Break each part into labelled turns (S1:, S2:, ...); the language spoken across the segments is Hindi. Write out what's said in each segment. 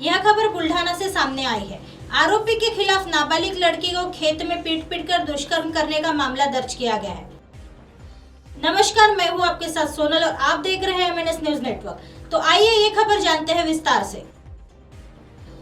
S1: यह खबर बुल्ढाना से सामने आई है। आरोपी के खिलाफ नाबालिग लड़की को खेत में पीट कर दुष्कर्म करने का मामला दर्ज किया गया है। नमस्कार, मैं हूं आपके साथ सोनल और आप देख रहे हैं एमएनएस न्यूज नेटवर्क। तो आइए ये खबर जानते हैं विस्तार से।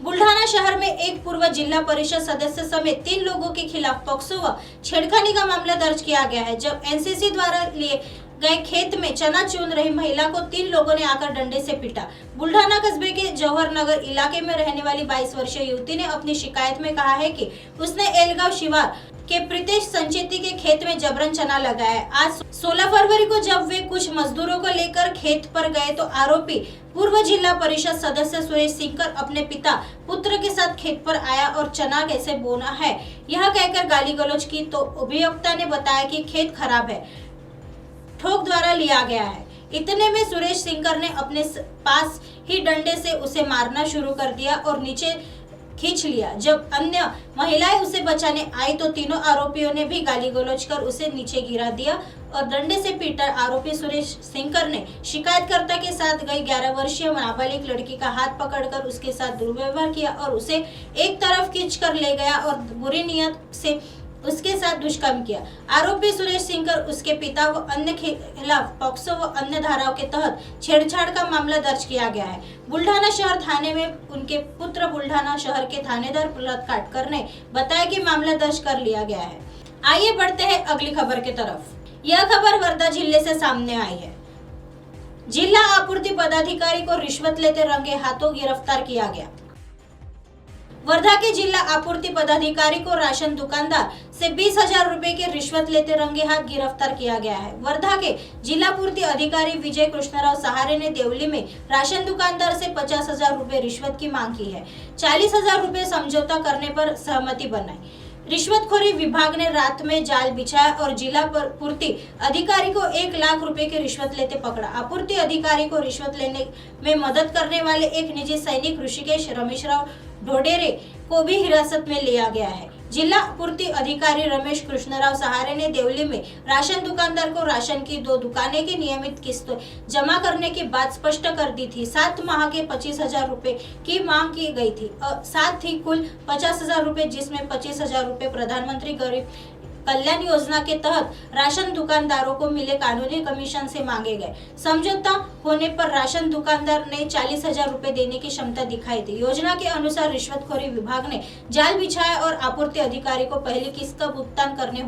S1: बुल्ढाना शहर में एक पूर्व जिला परिषद सदस्य समेत 3 लोगों के खिलाफ पॉक्सो व छेड़खानी का मामला दर्ज किया गया है। जब एनसीसी द्वारा लिए गए खेत में चना चुन रही महिला को 3 लोगों ने आकर डंडे से पीटा। बुल्ढाना कस्बे के जौहर नगर इलाके में रहने वाली 22 वर्षीय युवती ने अपनी शिकायत में कहा है कि उसने एलगांव शिवार के प्रीतेश संचेती के खेत में जबरन चना लगाया। आज 16 फरवरी को जब वे कुछ मजदूरों को लेकर खेत पर गए तो आरोपी पूर्व जिला परिषद सदस्य सुरेश सिंकर अपने पिता पुत्र के साथ खेत पर आया और चना कैसे बोना है यह कहकर गाली गलौज की। तो अभियुक्ता ने बताया कि खेत खराब है, ठोक द्वारा लिया गया है। इतने में सुरेश सिंकर ने अपने पास ही डंडे से उसे मारना शुरू कर दिया और नीचे खींच लिया। जब अन्य महिलाएं उसे बचाने आई तो तीनों आरोपियों ने भी गाली गलौज कर उसे नीचे गिरा दिया और डंडे से पीटा। आरोपी सुरेश सिंकर ने शिकायतकर्ता के साथ गई 11 वर्षीय नाबालिग लड़की का हाथ पकड़कर उसके साथ दुर्व्यवहार किया और उसे एक तरफ खींच कर ले गया और बुरी नियत से उसके साथ दुष्कर्म किया। आरोपी सुरेश सिंकर उसके पिता व अन्य के खिलाफ पॉक्सो व अन्य धाराओं के तहत छेड़छाड़ का मामला दर्ज किया गया है। बुल्ढाना शहर थाने में उनके पुत्र बुल्ढाना शहर के थानेदार प्रहलाद काटकर ने बताया कि मामला दर्ज कर लिया गया है। आइए बढ़ते हैं अगली खबर की तरफ। यह खबर वर्धा जिले से सामने आई है। जिला आपूर्ति पदाधिकारी को रिश्वत लेते रंगे हाथों गिरफ्तार किया गया। वर्धा के जिला आपूर्ति पदाधिकारी को राशन दुकानदार से 20,000 रुपए की रिश्वत लेते रंगे हाथ गिरफ्तार किया गया है। वर्धा के जिला पूर्ति अधिकारी विजय कृष्णराव सहारे ने देवली में राशन दुकानदार से 50,000 रुपए रिश्वत की मांग की है। 40,000 रुपए समझौता करने पर सहमति बनाई। रिश्वतखोरी विभाग ने रात में जाल बिछाया और जिला पूर्ति अधिकारी को 1 लाख रुपए की रिश्वत लेते पकड़ा। आपूर्ति अधिकारी को रिश्वत लेने में मदद करने वाले एक निजी सैनिक ऋषिकेश रमेशराव ढोडेरे को भी हिरासत में लिया गया है। जिला पूर्ति अधिकारी रमेश कृष्णराव सहारे ने देवली में राशन दुकानदार को राशन की 2 दुकानें की नियमित किस्त जमा करने की बात स्पष्ट कर दी थी। 7 माह के 25,000 रुपए की मांग की गई थी और साथ ही कुल 50,000 रुपए जिसमें 25,000 रुपए प्रधानमंत्री गरीब कल्याण योजना के तहत राशन दुकानदारों को मिले कानूनी कमीशन से मांगे गए। समझौता होने पर राशन दुकानदार ने 40,000 रुपए देने की क्षमता दिखाई थी। योजना के अनुसार रिश्वतखोरी विभाग ने जाल बिछाया और आपूर्ति अधिकारी को पहली किस्त का भुगतान करते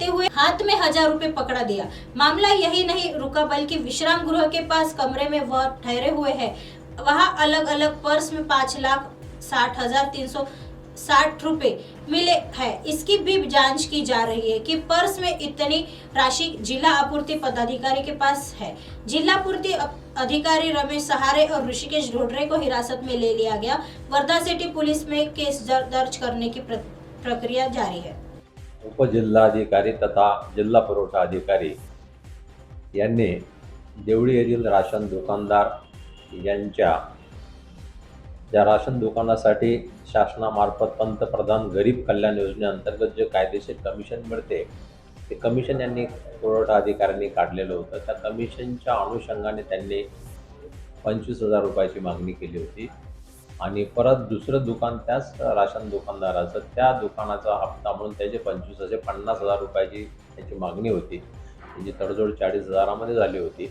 S1: हुए हाथ में 1,000 रुपए पकड़ा दिया। मामला यही नहीं रुका बल्कि विश्राम गृह के पास कमरे में वह ठहरे हुए है वहाँ अलग अलग पर्स में 5,60,360 रुपए मिले हैं। इसकी भी जांच की जा रही है कि पर्स में इतनी राशि जिला आपूर्ति पदाधिकारी के पास है। जिला पूर्ति अधिकारी रमेश सहारे और ऋषिकेश ढोडरे को हिरासत में ले लिया गया। वर्धा सिटी पुलिस में केस दर्ज करने की प्रक्रिया जारी है।
S2: उपजिल्हाधिकारी तथा जिल्हा पुरवठा अधिकारी यांनी देवळी येथील राशन दुकानदार यांच्या ज्या राशन दुकानासाठी शासनामार्फत पंतप्रधान गरीब कल्याण योजनेअंतर्गत जे कायदेशीर कमिशन मिळते ते कमिशन यांनी पुरवठा अधिकाऱ्यांनी काढलेलं होतं। त्या कमिशनच्या अनुषंगाने त्यांनी 25,000 रुपयाची मागणी केली होती आणि परत दुसरं दुकान त्याच राशन दुकानदाराचं त्या दुकानाचा हप्ता म्हणून त्याचे 50,000 रुपयाची त्याची मागणी होती। त्याची तडजोड 40,000 झाली होती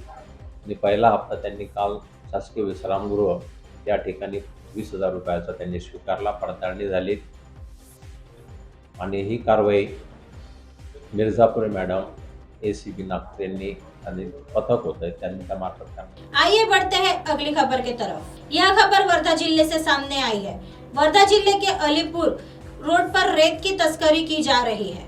S2: आणि पहिला हप्ता त्यांनी काल शासकीय विश्रामगृह त्या ठिकाणी 20,000 रुपयाचा त्यांनी स्वीकारला। पडताळणी झाली आणि ही कारवाई मिर्जापुर मैडम एसीपी नागपूर यांनी आणि पथक होते त्यांनी त्या मार्फत करण्यात।
S1: आइए बढ़ते हैं अगली खबर की तरफ। यह खबर वर्धा जिले से सामने आई है। वर्धा जिले के अलीपुर रोड पर रेत की तस्करी की जा रही है।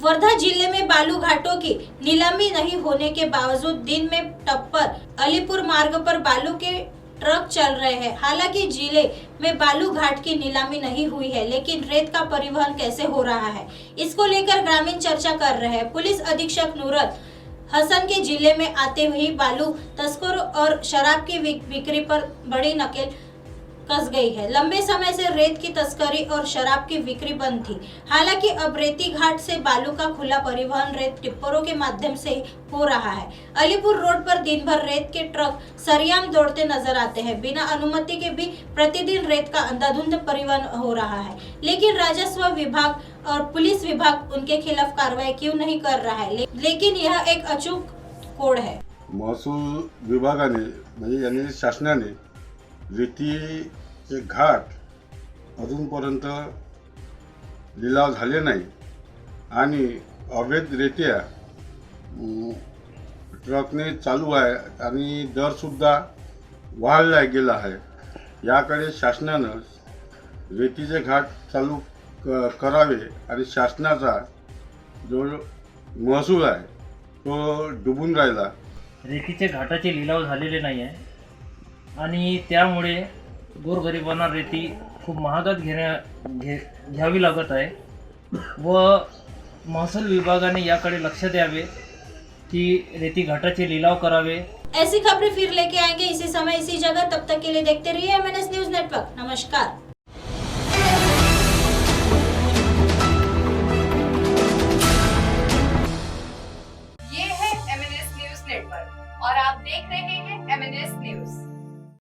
S1: वर्धा जिले में बालू घाटों की नीलामी नहीं होने के बावजूद दिन में टप्पर अलीपुर मार्ग पर बालू के ट्रक चल रहे हैं। हालांकि जिले में बालू घाट की नीलामी नहीं हुई है, लेकिन रेत का परिवहन कैसे हो रहा है इसको लेकर ग्रामीण चर्चा कर रहे हैं। पुलिस अधीक्षक नूरत हसन के जिले में आते हुए बालू तस्करों और शराब की बिक्री पर बड़ी नकेल कस गई है। लंबे समय से रेत की तस्करी और शराब की बिक्री बंद थी। हालांकि अब रेती घाट से बालू का खुला परिवहन रेत टिप्परों के माध्यम से हो रहा है। अलीपुर रोड पर दिन भर रेत के ट्रक सरेआम दौड़ते नजर आते हैं। बिना अनुमति के भी प्रतिदिन रेत का अंधाधुंध परिवहन हो रहा है, लेकिन राजस्व विभाग और पुलिस विभाग उनके खिलाफ कार्रवाई क्यों नहीं कर रहा है? लेकिन यह एक अचूक कोड है।
S3: महसूल विभागाने म्हणजे याने शासनाने रेतीचे घाट अजूनपर्यंत लिलाव झाले नाही आणि अवैध रेत्या ट्रकने चालू आहे आणि दरसुद्धा वाढला गेला आहे। याकडे शासनानं रेतीचे घाट चालू करावे आणि शासनाचा जो महसूल आहे तो डुबून राहिला।
S4: रेतीचे घाटाचे लिलाव झालेले नाही आहे आणि त्यामुळे गोरगरिबांना रेती खूप महागात घ्यावी लागत आहे व महसूल विभागाने याकडे लक्ष द्यावे की रेती घाटाचे लिलाव करावे।
S1: ऐसी खबरें फिर लेके आएंगे इसी समय इसी जगह। तब तक के लिए देखते रहिए MNS न्यूज़ नेटवर्क। नमस्कार।